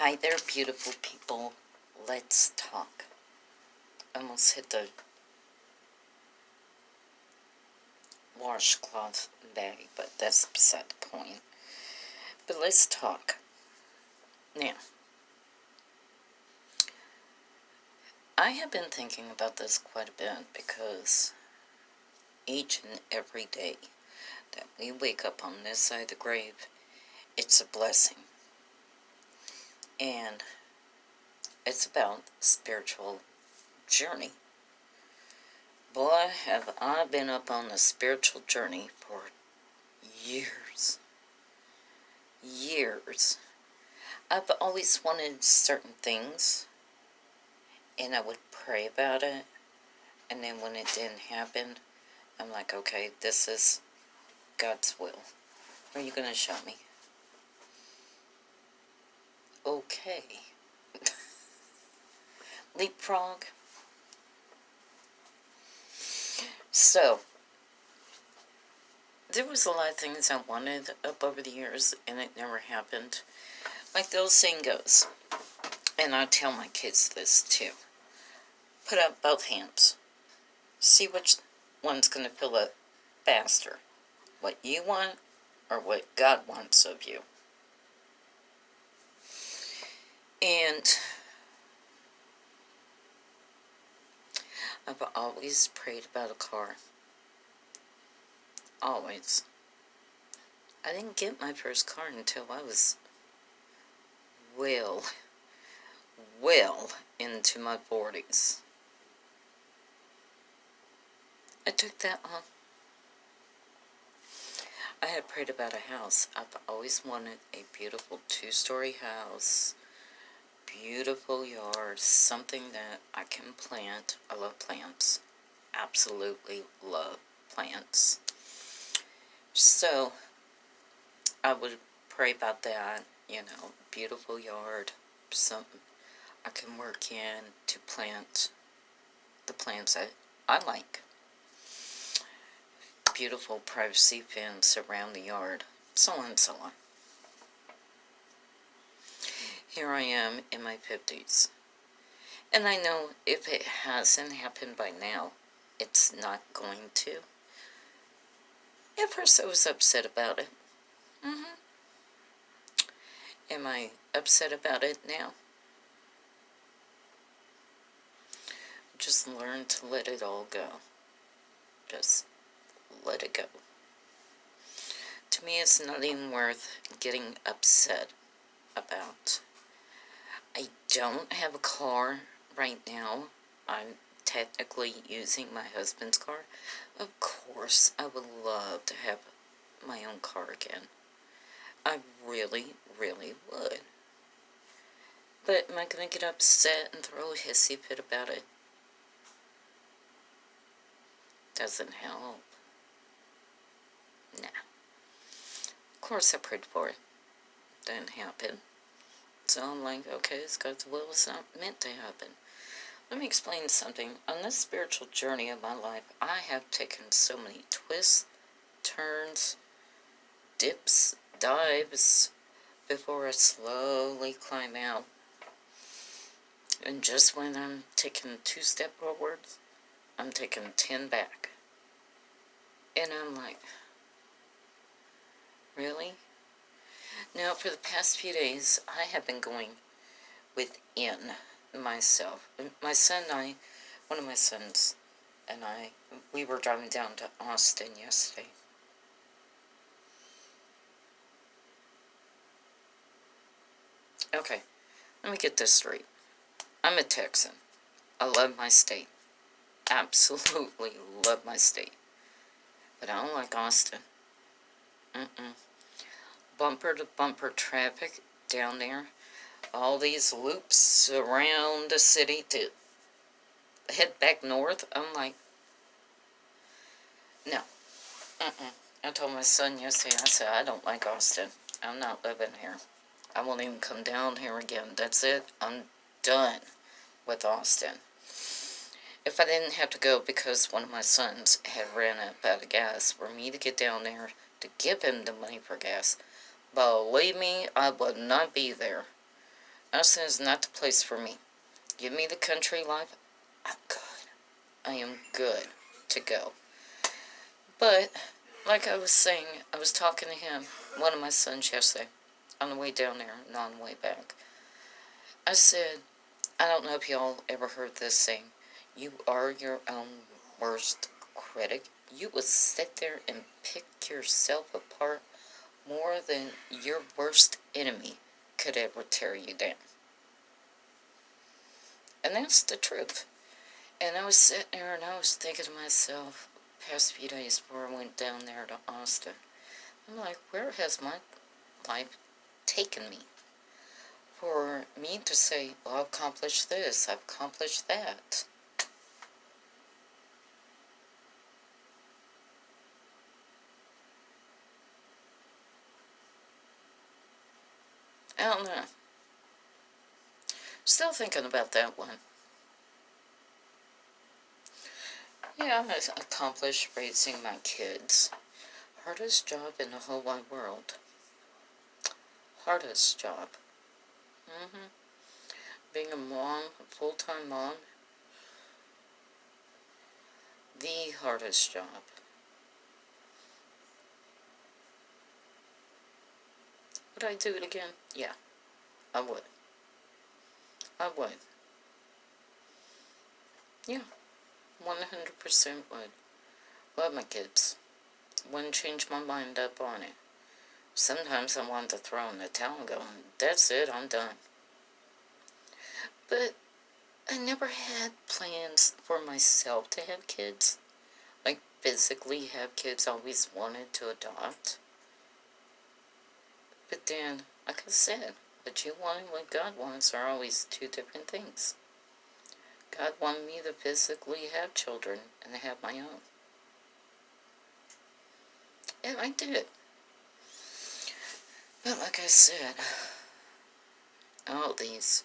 Hi there, beautiful people. Let's talk. Almost hit the washcloth bag, but that's beside the point. But let's talk. Now, I have been thinking about this quite a bit because each and every day that we wake up on this side of the grave, it's a blessing. And it's about spiritual journey. Boy, have I been up on a spiritual journey for years. I've always wanted certain things, and I would pray about it, and then when it didn't happen, I'm like, okay, this is God's will. Are you going to show me? Okay. Leapfrog. So, there was a lot of things I wanted up over the years, and it never happened. Like the old saying goes, and I tell my kids this too, put up both hands. See which one's going to fill up faster. What you want or what God wants of you. And I've always prayed about a car. Always. I didn't get my first car until I was well into my 40s. I took that on. I had prayed about a house. I've always wanted a beautiful 2-story house, beautiful yard, something that I can plant. I love plants. Absolutely love plants. So, I would pray about that, beautiful yard, something I can work in to plant the plants I like. Beautiful privacy fence around the yard, so on and so on. Here I am in my 50s. And I know if it hasn't happened by now, it's not going to. At first I was upset about it. Am I upset about it now? Just learn to let it all go. Just let it go. To me, it's not even worth getting upset about. I don't have a car right now. I'm technically using my husband's car. Of course, I would love to have my own car again. I really, really would. But am I going to get upset and throw a hissy fit about it? Doesn't help. Nah. Of course I prayed for it. Didn't happen. So I'm like, okay, it's God's will. It's not meant to happen. Let me explain something. On this spiritual journey of my life, I have taken so many twists, turns, dips, dives, before I slowly climb out. And just when I'm taking 2 steps forward, I'm taking 10 back. And I'm like, really? Now, for the past few days, I have been going within myself. My son and I, one of my sons and I, we were driving down to Austin yesterday. Okay, let me get this straight. I'm a Texan. I love my state. Absolutely love my state. But I don't like Austin. Bumper to bumper traffic down there. All these loops around the city to head back north. I'm like, no. I told my son yesterday, I said, I don't like Austin. I'm not living here. I won't even come down here again. That's it. I'm done with Austin. If I didn't have to go because one of my sons had ran up out of gas for me to get down there to give him the money for gas, believe me, I would not be there. I said, it's not the place for me. Give me the country life. I'm good. I am good to go. But, like I was saying, I was talking to him, one of my sons yesterday, on the way down there and on the way back. I said, I don't know if y'all ever heard this saying, you are your own worst critic. You will sit there and pick yourself apart more than your worst enemy could ever tear you down. And that's the truth. And I was sitting there and I was thinking to myself, past few days before I went down there to Austin, I'm like, where has my life taken me? For me to say, well, I've accomplished this, I've accomplished that. I don't know. Still thinking about that one. Yeah, I accomplished raising my kids. Hardest job in the whole wide world. Hardest job. Being a mom, a full-time mom, the hardest job. Would I do it again? Yeah, I would. I would. Yeah, 100% would. Love my kids. Wouldn't change my mind up on it. Sometimes I want to throw in the towel and go, that's it, I'm done. But I never had plans for myself to have kids. Like, physically have kids. I always wanted to adopt. But then, like I said, what you want and what God wants are always two different things. God wanted me to physically have children and have my own. And I did. But like I said, all these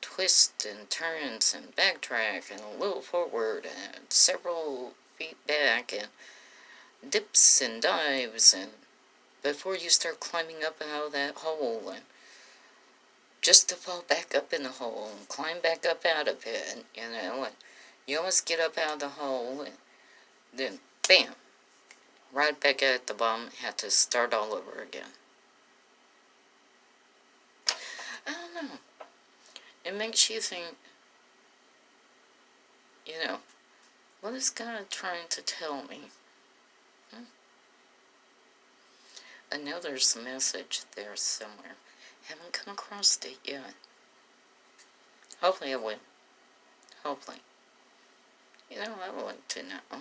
twists and turns and backtrack and a little forward and several feet back and dips and dives and before you start climbing up out of that hole and just to fall back up in the hole and climb back up out of it, and you almost get up out of the hole and then bam, right back at the bottom, have to start all over again. I don't know. It makes you think, what is God trying to tell me? I know there's a message there somewhere. Haven't come across it yet. Hopefully I will. Hopefully. I want to know.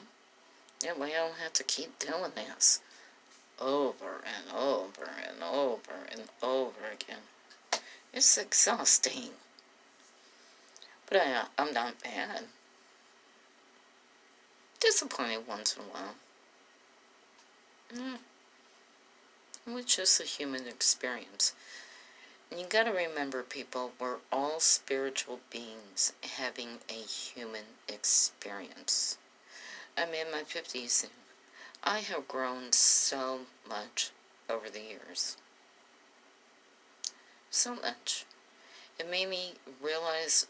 That way I don't have to keep doing this over and over and over and over again. It's exhausting. But I'm not bad. Disappointed once in a while. It's just a human experience. And you gotta remember, people, we're all spiritual beings having a human experience. I'm in my 50s and I have grown so much over the years. So much. It made me realize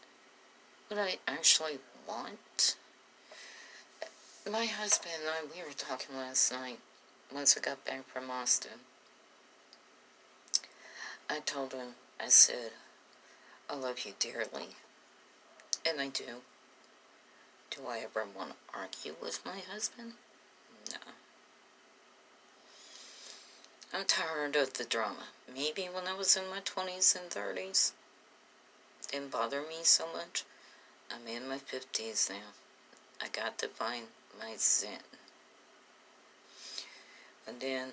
what I actually want. My husband and I, we were talking last night, once I got back from Austin. I told him, I said, I love you dearly. And I do. Do I ever want to argue with my husband? No. I'm tired of the drama. Maybe when I was in my 20s and 30s, it didn't bother me so much. I'm in my 50s now. I got to find my zen. And then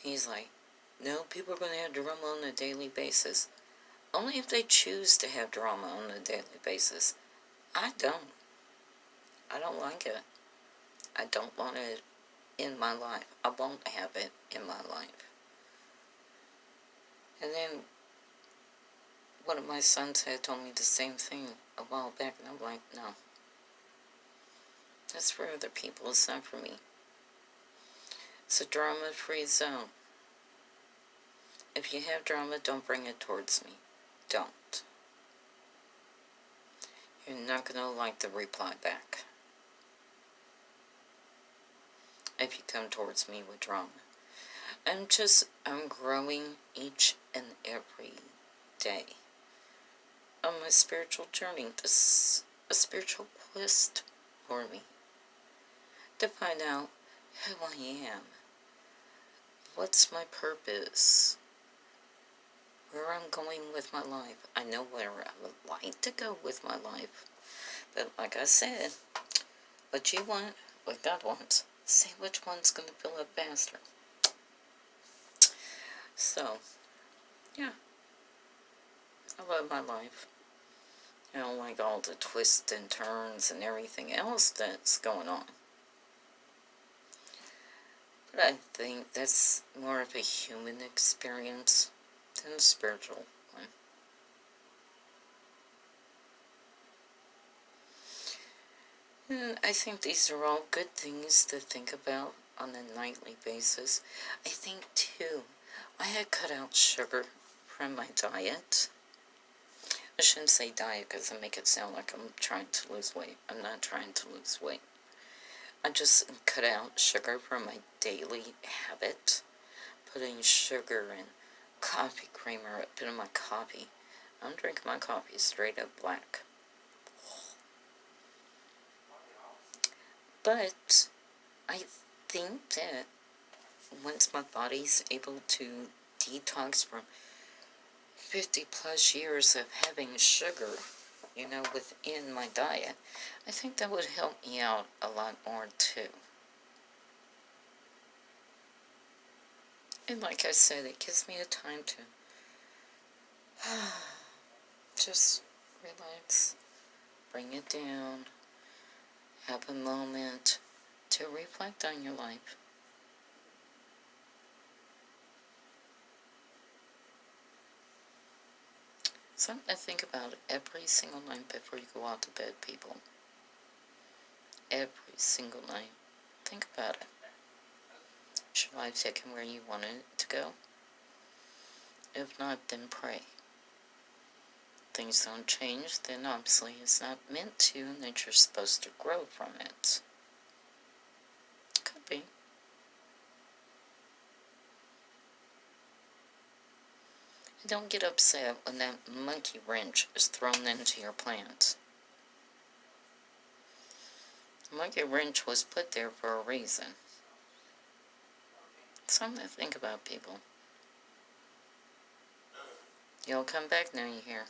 he's like, no, people are going to have drama on a daily basis. Only if they choose to have drama on a daily basis. I don't. I don't like it. I don't want it in my life. I won't have it in my life. And then one of my sons had told me the same thing a while back, and I'm like, no. That's for other people, it's not for me. It's a drama-free zone. If you have drama, don't bring it towards me. don't. You're not going to like the reply back if you come towards me with drama. I'm growing each and every day on my spiritual journey. This is a spiritual quest for me to find out who I am, what's my purpose, where I'm going with my life. I know where I would like to go with my life, but like I said, what you want, what God wants, see which one's going to fill up faster. So, yeah, I love my life. I don't like all the twists and turns and everything else that's going on. But I think that's more of a human experience than a spiritual one. And I think these are all good things to think about on a nightly basis. I think, too, I had cut out sugar from my diet. I shouldn't say diet because I make it sound like I'm trying to lose weight. I'm not trying to lose weight. I just cut out sugar from my daily habit. Putting sugar and coffee creamer up in my coffee. I'm drinking my coffee straight up black. But I think that once my body's able to detox from 50 plus years of having sugar, within my diet, I think that would help me out a lot more too. And like I said, it gives me a time to just relax, bring it down, have a moment to reflect on your life. Something to think about every single night before you go out to bed, people. Every single night. Think about it. Is your life taken where you wanted it to go? If not, then pray. Things don't change, then obviously it's not meant to, and that you're supposed to grow from it. Could be. Don't get upset when that monkey wrench is thrown into your plans. The monkey wrench was put there for a reason. Something to think about, people. You'll come back now, you hear.